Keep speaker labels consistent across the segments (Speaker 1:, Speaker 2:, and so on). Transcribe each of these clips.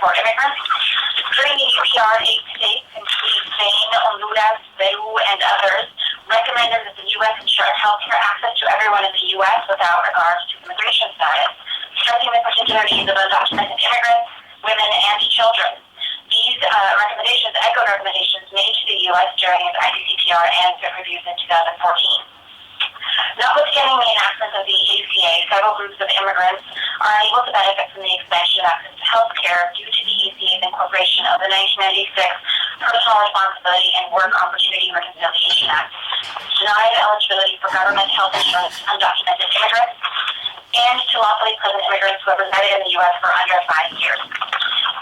Speaker 1: for immigrants. During the UPR, 8 states, including Spain, Honduras, Peru, and others, recommended that the U.S. ensure healthcare access to everyone in the U.S. without regards to immigration status, stressing the particular needs of undocumented immigrants, women, and children. These recommendations echoed recommendations made to the U.S. during its IDCPR and FIT reviews in 2014. Notwithstanding the enactment of the ACA, several groups of immigrants are unable to benefit from the expansion of access to health care due to the ACA's incorporation of the 1996 Personal Responsibility and Work Opportunity Reconciliation Act, denied eligibility for government health insurance to undocumented immigrants, and to lawfully present immigrants who have resided in the U.S. for under 5 years.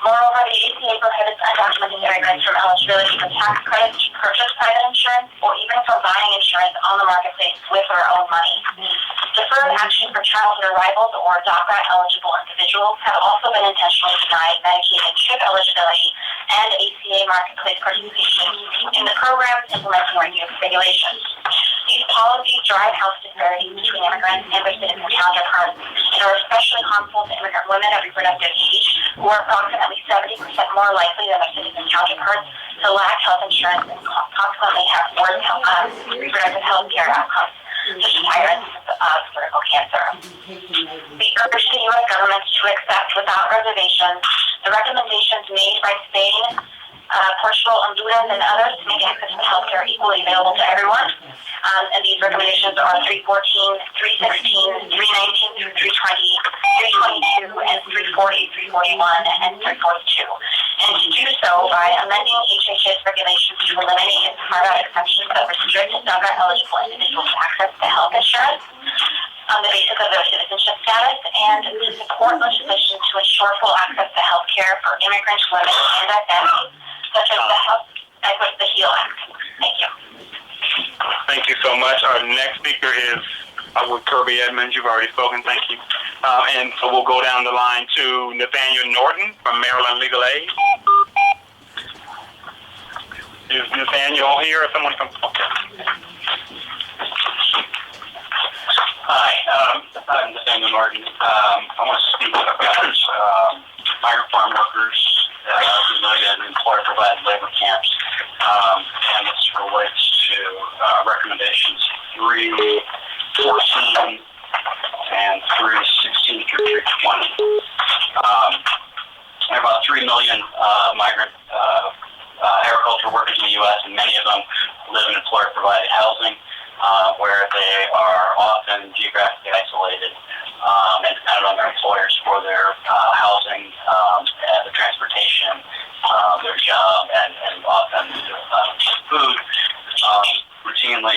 Speaker 1: Moreover, the ACA prohibits undocumented immigrants from eligibility for tax credits to purchase private insurance or even from buying insurance on the marketplace with their own money. Deferred action for childhood arrivals or DACA-eligible individuals have also been intentionally denied Medicaid and CHIP eligibility and ACA marketplace participation in the programs implementing regulations. These policies drive health disparities between immigrants and their citizen counterparts and are especially harmful to immigrant women of reproductive age, who are approximately 70% more likely than their citizen counterparts to lack health insurance and consequently have worse reproductive health care outcomes, such as higher incidence of cervical cancer. We urge the U.S. government to accept without reservations the recommendations made by Spain, Portugal, Honduras, and others to make access to health care equally available to everyone. And these recommendations are 314, 316, 319 through 320, 322, and 340, 341, and 342. And to do so by amending HHS regulations to eliminate its carve-out exceptions that restrict DACA-eligible individuals' access to health insurance on the basis of their citizenship status, and to support legislation to ensure full access to health care for immigrant women and their families, such as the HEAL Act. Thank you.
Speaker 2: Thank you so much. Our next speaker is with Kirby Edmonds. You've already spoken. Thank you. And so we'll go down the line to Nathaniel Norton from Maryland Legal Aid. Is Nathaniel here or someone from? Okay.
Speaker 3: Hi, I'm Nathaniel Norton. I want to speak about migrant farm workers who live in employer-provided labor camps, and this relates to recommendations 314 and 316 through 320. There are about 3 million migrant agricultural workers in the U.S., and many of them live in employer-provided housing, where they are often geographically isolated and dependent on their employers for their housing, the transportation, their job, and often food. Routinely,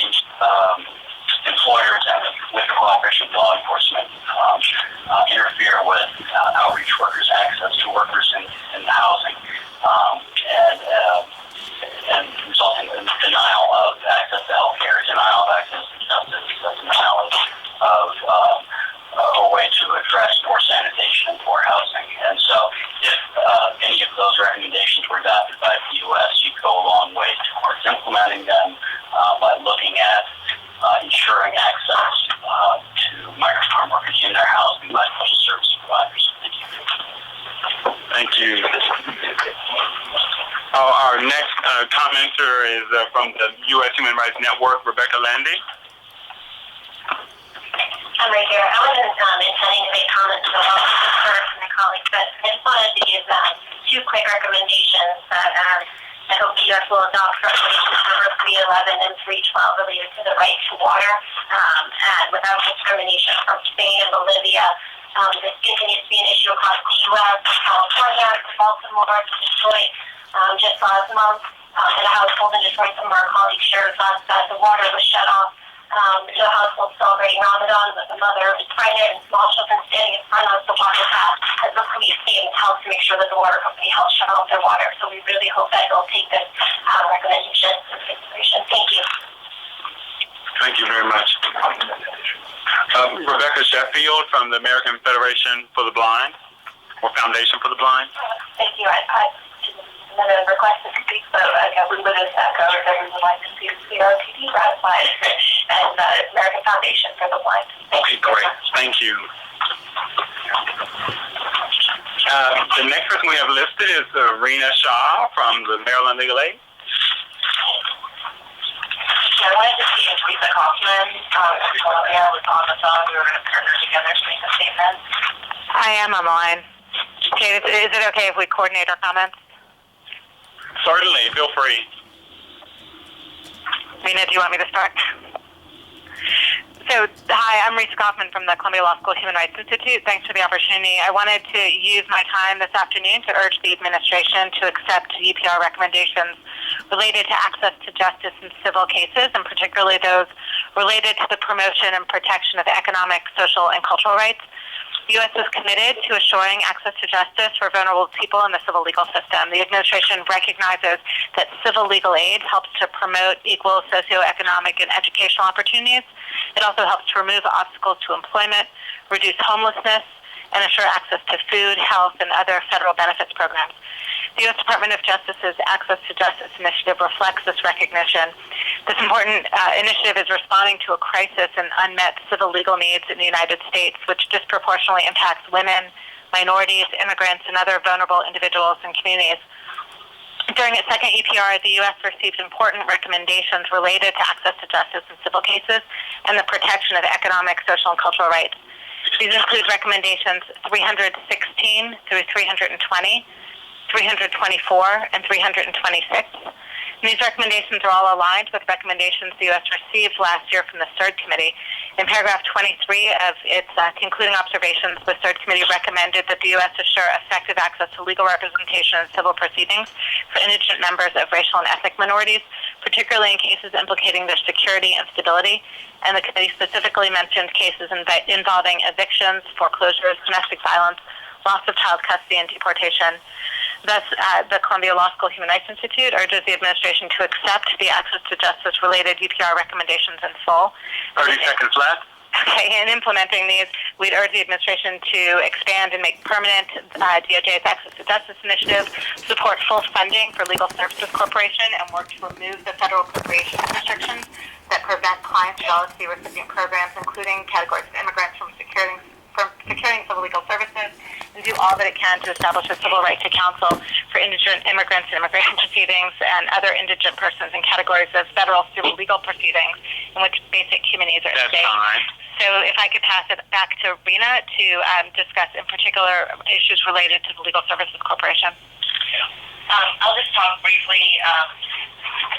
Speaker 3: employers and with the cooperation of law enforcement interfere with outreach workers' access to workers in the housing, and resulting in denial of access to health care, denial of access to justice, denial of a way to address poor sanitation and poor housing. And so if any of those recommendations were adopted by the U.S., you'd go a long way towards implementing them by looking at ensuring access to migrant farm workers in their housing by social service providers. Thank you.
Speaker 2: Thank you. Our next commenter is from the U.S. Human Rights Network, Rebecca Landy.
Speaker 1: I'm right here. I wasn't intending to make comments about this first from my colleagues, but I just wanted to give 2 quick recommendations that I hope the U.S. will adopt. Recommendations number 311 and 312 related to the right to water and without discrimination from Spain and Bolivia. This continues to be an issue across the U.S., California, Baltimore, Detroit. Just last month, at a household in Detroit, some of our colleagues shared with us that the water was shut off to a household celebrating Ramadan, but the mother is pregnant and small children standing in front of the water tap as the police came and helped to make sure that the water company helped shut off their water. So we really hope that they'll take this recommendation into consideration. Thank you.
Speaker 2: Thank you very much. Rebecca Sheffield from the American Federation for the Blind, or Foundation for the Blind.
Speaker 1: Thank you. I didn't request to speak, but we would have echoed that we would like to see CRTD ratified and the American Foundation for the Blind.
Speaker 2: Okay, great. Thank you. The next person we have listed is Rena Shaw from the Maryland Legal Aid.
Speaker 1: I wanted to see if Lisa Kaufman and Columbia was on the phone. We were going to partner together to make a statement.
Speaker 4: I am on the line. Okay, is it okay if we coordinate our comments?
Speaker 2: Certainly, feel free.
Speaker 4: Rena, do you want me to start? So, hi, I'm Lisa Kaufman from the Columbia Law School Human Rights Institute. Thanks for the opportunity. I wanted to use my time this afternoon to urge the administration to accept UPR recommendations related to access to justice in civil cases, and particularly those related to the promotion and protection of economic, social, and cultural rights. The U.S. is committed to assuring access to justice for vulnerable people in the civil legal system. The administration recognizes that civil legal aid helps to promote equal socioeconomic and educational opportunities. It also helps to remove obstacles to employment, reduce homelessness, and ensure access to food, health, and other federal benefits programs. The U.S. Department of Justice's Access to Justice initiative reflects this recognition. This important initiative is responding to a crisis in unmet civil legal needs in the United States, which disproportionately impacts women, minorities, immigrants, and other vulnerable individuals and communities. During its second EPR, the U.S. received important recommendations related to access to justice in civil cases and the protection of economic, social, and cultural rights. These include recommendations 316 through 320, 324, and 326. And these recommendations are all aligned with recommendations the U.S. received last year from the Third Committee. In paragraph 23 of its concluding observations, the Third Committee recommended that the U.S. assure effective access to legal representation in civil proceedings for indigent members of racial and ethnic minorities, particularly in cases implicating their security and stability. And the committee specifically mentioned cases involving evictions, foreclosures, domestic violence, loss of child custody, and deportation. Thus, the Columbia Law School Human Rights Institute urges the administration to accept the access to justice-related UPR recommendations in full.
Speaker 2: 30 seconds left.
Speaker 4: Okay, in implementing these, we'd urge the administration to expand and make permanent DOJ's Access to Justice initiative, support full funding for Legal Services Corporation, and work to remove the federal appropriations restrictions that prevent client jealousy recipient programs, including categories of immigrants from securing civil legal services, and do all that it can to establish a civil right to counsel for indigent immigrants in immigration proceedings and other indigent persons in categories of federal civil legal proceedings in which basic human needs are at stake. So if I could pass it back to Rena to discuss in particular issues related to the Legal Services Corporation.
Speaker 1: I'll just talk briefly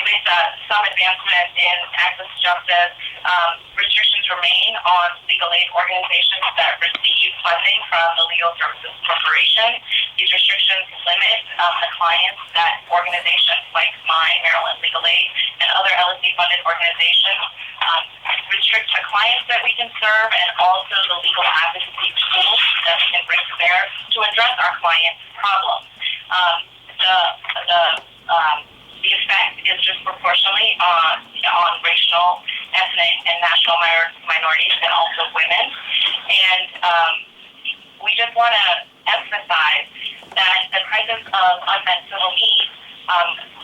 Speaker 1: with some advancement in access to justice. Restrictions remain on legal aid organizations that receive funding from the Legal Services Corporation. These restrictions limit the clients that organizations like mine, Maryland Legal Aid, and other LSD-funded organizations restrict the clients that we can serve and also the legal advocacy tools that we can bring to bear to address our clients' problems. The effect is disproportionately on racial, ethnic, and national minorities and also women. And we just want to emphasize that the crisis of unmet civil needs,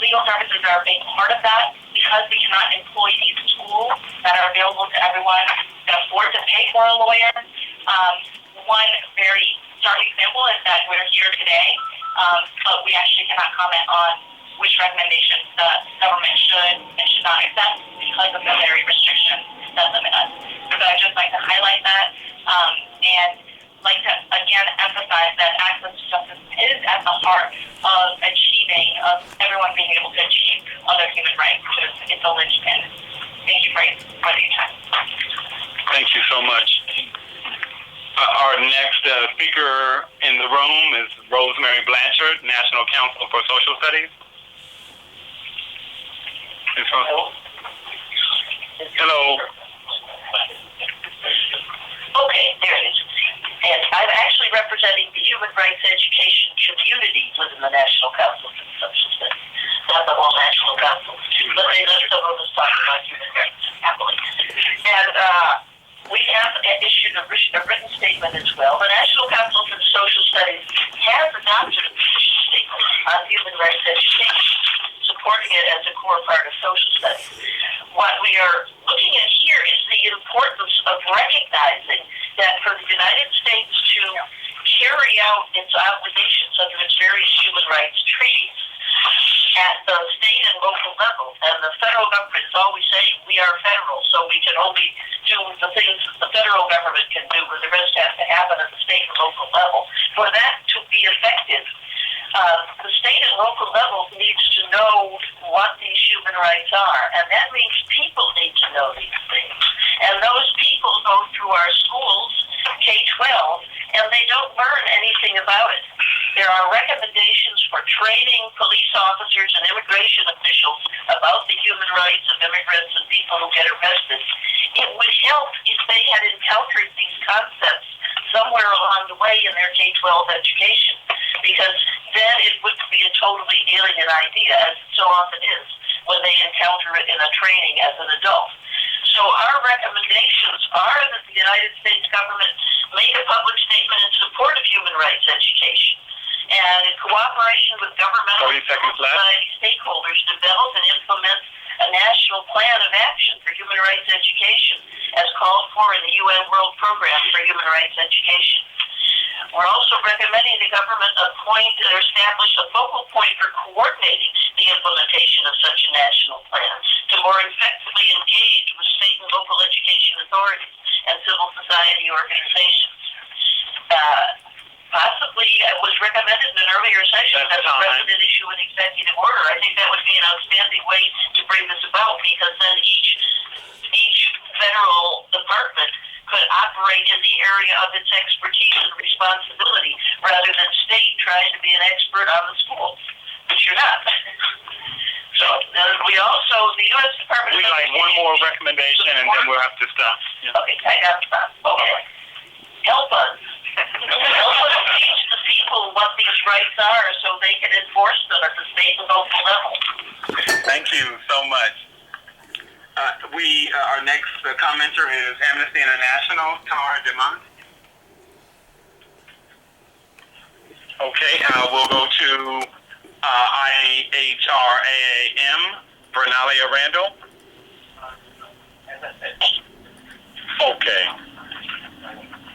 Speaker 1: legal services are a big part of that because we cannot employ these tools that are available to everyone that afford to pay for a lawyer. One very stark example is that we're here today, but we actually cannot comment on which recommendations the government should and should not accept because of the very restrictions that limit us. So I'd just like to highlight that and like to again emphasize that access to justice is at the heart of everyone being able to achieve other human rights. It's a linchpin. Thank you for your time.
Speaker 2: Thank you so much. Our next speaker in the room is Rosemary Blanchard, National Council for Social Studies. Hello.
Speaker 5: Okay, there it is. And I'm actually representing the human rights education community within the National Council for Social Studies, not the whole National Council. But they let some of us talk about human rights happily. And we have issued a written statement as well. The National Council for Social Studies has adopted a position statement on human rights education, supporting it as a core part of social studies. What we are looking at here is the importance of recognizing that for the United States to carry out its obligations under its various human rights treaties at the state and local level. And the federal government is always saying we are federal, so we can only do the things the federal government can do, but the rest has to happen at the state and local level. For that to be effective, the state and local level needs to know what these human rights are, and that means people need to know these things. And those people go through our schools, K-12, and they don't learn anything about it. There are recommendations for training police officers and immigration officials about the human rights of immigrants and people who get arrested. It would help if they had encountered these concepts somewhere along the way in their K-12 education, because then it would be a totally alien idea, as it so often is, when they encounter it in a training as an adult. So our recommendations are that the United States government make a public statement in support of human rights education, and in cooperation with governmental and society stakeholders, develop and implement a national plan of action for human rights education, as called for in the UN World Program for Human Rights Education. We're also recommending the government appoint or establish a focal point for coordinating the implementation of such a national plan to more effectively engage with state and local education authorities and civil society organizations. Possibly it was recommended in an earlier session that the president issue an executive order. I think that would be an outstanding way to bring this about, because then each federal department could operate in the area of its expertise and responsibility, rather than state trying to be an expert on the schools, which you're not. So we also, the U.S. Department of Education...
Speaker 2: We'd like one more recommendation, and then we'll have to stop. Yeah.
Speaker 5: Okay, I got to stop. Okay. Help us. Help us teach the people what these rights are so they can enforce them at the state and local level.
Speaker 2: Thank you so much. Our next commenter is Amnesty International, Tara DeMont. Okay, we'll go to IHRAAM, Vernalia Randall.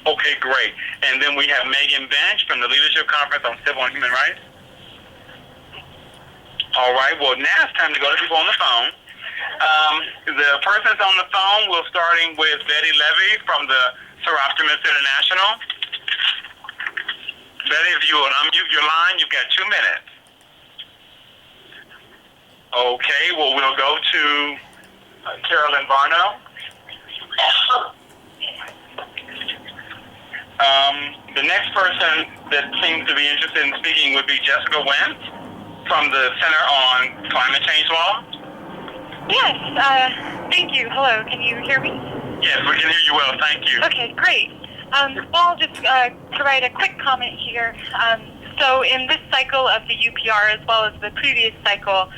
Speaker 2: Okay, great. And then we have Megan Bench from the Leadership Conference on Civil and Human Rights. All right, well, now it's time to go to people on the phone. The persons on the phone, we're starting with Betty Levy from the Seroptimus International. Betty, if you will unmute your line, you've got 2 minutes. Okay, well, we'll go to Carolyn Varno. The next person that seems to be interested in speaking would be Jessica Wentz from the Center on Climate Change Law.
Speaker 6: Yes, thank you. Hello, can you hear me?
Speaker 2: Yes, we can hear you well, thank you.
Speaker 6: Okay, great. Well, I'll just provide a quick comment here. So in this cycle of the UPR, as well as the previous cycle,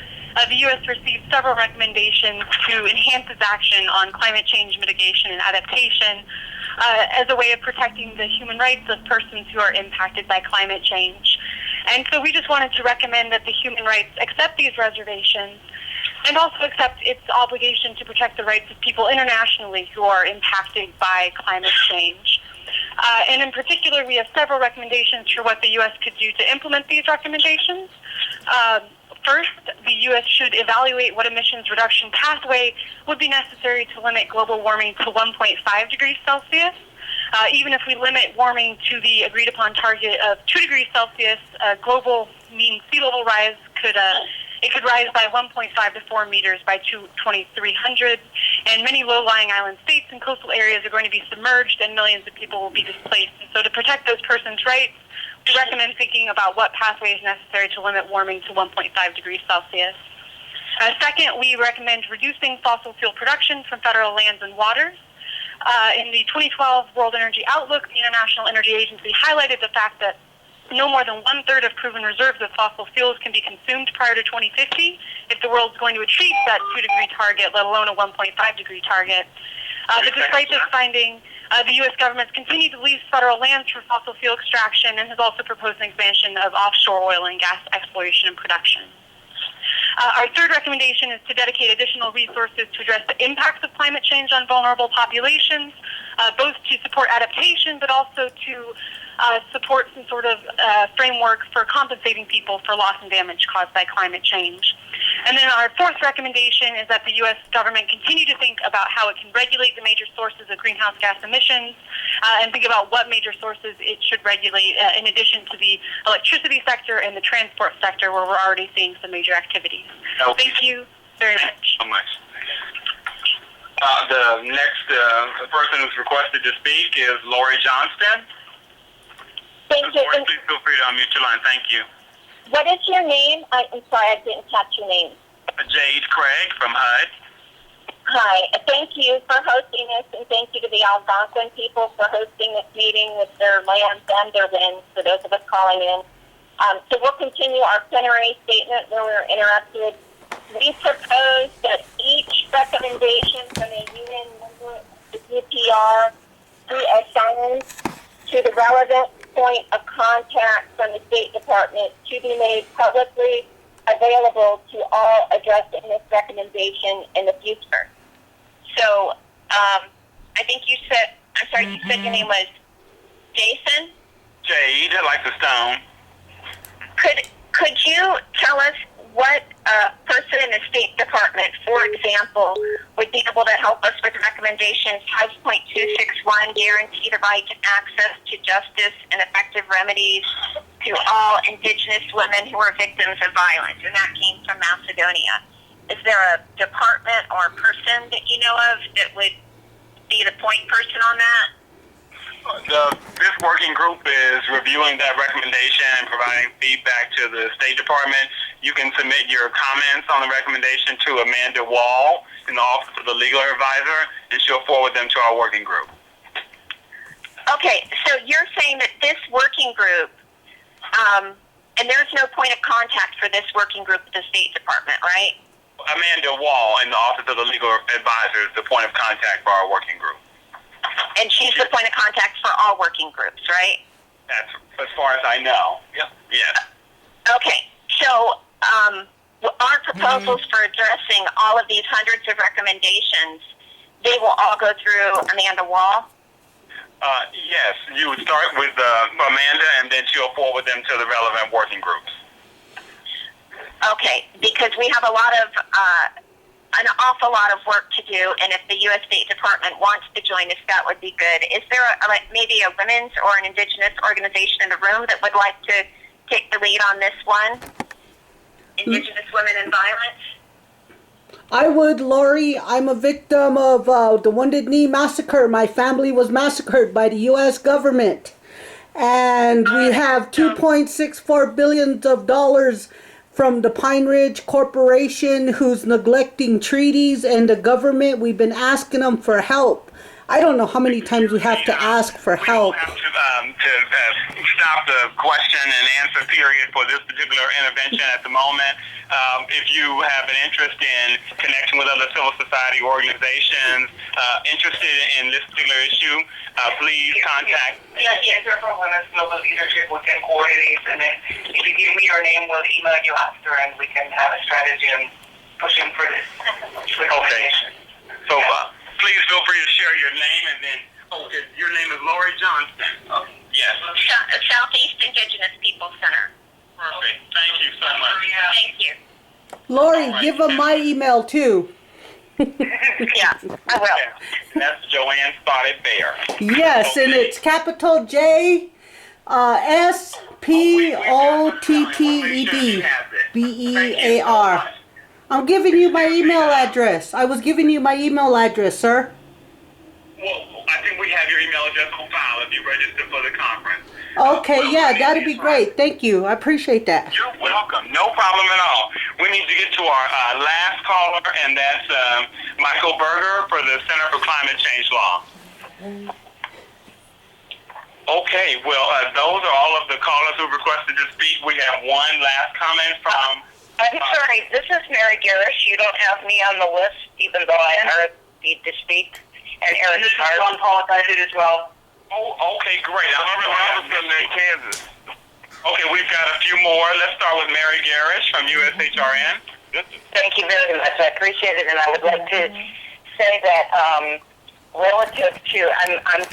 Speaker 6: the U.S. received several recommendations to enhance its action on climate change mitigation and adaptation as a way of protecting the human rights of persons who are impacted by climate change. And so we just wanted to recommend that the human rights accept these reservations and also accept its obligation to protect the rights of people internationally who are impacted by climate change. And in particular, we have several recommendations for what the U.S. could do to implement these recommendations. First, the U.S. should evaluate what emissions reduction pathway would be necessary to limit global warming to 1.5 degrees Celsius. Even if we limit warming to the agreed upon target of 2 degrees Celsius, global mean sea level rise could rise by 1.5 to 4 meters by 2300, and many low-lying island states and coastal areas are going to be submerged, and millions of people will be displaced. And so to protect those persons' rights, we recommend thinking about what pathway is necessary to limit warming to 1.5 degrees Celsius. Second, we recommend reducing fossil fuel production from federal lands and waters. In the 2012 World Energy Outlook, the International Energy Agency highlighted the fact that no more than 1/3 of proven reserves of fossil fuels can be consumed prior to 2050 if the world's going to achieve that 2-degree target, let alone a 1.5-degree target. But despite this finding, the U.S. government's continued to lease federal lands for fossil fuel extraction and has also proposed an expansion of offshore oil and gas exploration and production. Our third recommendation is to dedicate additional resources to address the impacts of climate change on vulnerable populations, both to support adaptation, but also to support some sort of framework for compensating people for loss and damage caused by climate change. And then our fourth recommendation is that the U.S. government continue to think about how it can regulate the major sources of greenhouse gas emissions and think about what major sources it should regulate in addition to the electricity sector and the transport sector where we're already seeing some major activities.
Speaker 2: Okay.
Speaker 6: Thank you very much.
Speaker 2: Thank you so much. The next person who's requested to speak is Lori Johnston.
Speaker 7: Thank you.
Speaker 2: Lori, please feel free to unmute your line. Thank you.
Speaker 7: What is your name? I'm sorry, I didn't catch your name.
Speaker 2: Jade Craig from HUD.
Speaker 7: Hi. Thank you for hosting this, and thank you to the Algonquin people for hosting this meeting with their lands and their winds, for those of us calling in. So we'll continue our plenary statement where we're interrupted. We propose that each recommendation from a UN member of the UPR be assigned to the relevant point of contact from the State Department to be made publicly available to all addressing this recommendation in the future. So, I think you said, I'm sorry, you said your name was Jason?
Speaker 2: Jade, like the stone.
Speaker 7: Could you tell us what person in the State Department, for example, would be able to help us with recommendations 5.261, guarantee the right to access to justice and effective remedies to all Indigenous women who are victims of violence, and that came from Macedonia. Is there a department or person that you know of that would be the point person on that?
Speaker 2: This working group is reviewing that recommendation and providing feedback to the State Department. You can submit your comments on the recommendation to Amanda Wall in the Office of the Legal Advisor, and she'll forward them to our working group.
Speaker 7: Okay, so you're saying that this working group, and there's no point of contact for this working group at the State Department, right?
Speaker 2: Amanda Wall in the Office of the Legal Advisor is the point of contact for our working group.
Speaker 7: And she's the point of contact for all working groups, right?
Speaker 2: That's as far as I know. Yep. Yes.
Speaker 7: Okay, so our proposals for addressing all of these hundreds of recommendations, they will all go through Amanda Wall?
Speaker 2: Yes, you would start with Amanda, and then she'll forward them to the relevant working groups.
Speaker 7: Okay, because we have an awful lot of work to do, and if the U.S. State Department wants to join us, that would be good. Is there maybe a women's or an Indigenous organization in the room that would like to take the lead on this one? Indigenous Women in Violence?
Speaker 8: I would, Lori. I'm a victim of the Wounded Knee Massacre. My family was massacred by the U.S. government. And we have $2.64 billion from the Pine Ridge Corporation, who's neglecting treaties, and the government. We've been asking them for help. I don't know how many times we have to ask for help.
Speaker 2: We will have to stop the question and answer period for this particular intervention at the moment. If you have an interest in connecting with other civil society organizations interested in this particular issue, please contact.
Speaker 5: Yes, we're from Women's Global Leadership. We can coordinate, and then if you give me your name, we'll email you after, and we can have a strategy on pushing for this.
Speaker 2: Okay. So please feel free to share your name, and then your name is Lori Johnston. Yes.
Speaker 7: Southeast Indigenous People Center.
Speaker 2: Perfect. Thank you so much.
Speaker 7: Thank you.
Speaker 8: Lori, give them my email too.
Speaker 7: Yeah, I will.
Speaker 2: Yeah. That's Joanne Spotted Bear.
Speaker 8: Yes, and it's capital J SPOTTED BEAR. I'm giving you my email address. I was giving you my email address, sir.
Speaker 2: Well, I think we have your email address on file if you register for the conference.
Speaker 8: Okay, yeah, that'd be great. Thank you. I appreciate that.
Speaker 2: You're welcome. No problem at all. We need to get to our last caller, and that's Michael Berger for the Center for Climate Change Law. Okay, well, those are all of the callers who requested to speak. We have one last comment from...
Speaker 5: I'm sorry, this is Mary Garish. You don't have me on the list, even though I need to speak. And Eric John Paul, I did as well.
Speaker 2: Oh, okay, great. I'm in Kansas. Okay, we've got a few more. Let's start with Mary Garish from USHRN.
Speaker 5: Thank you very much. I appreciate it, and I would like to say that relative to, I'm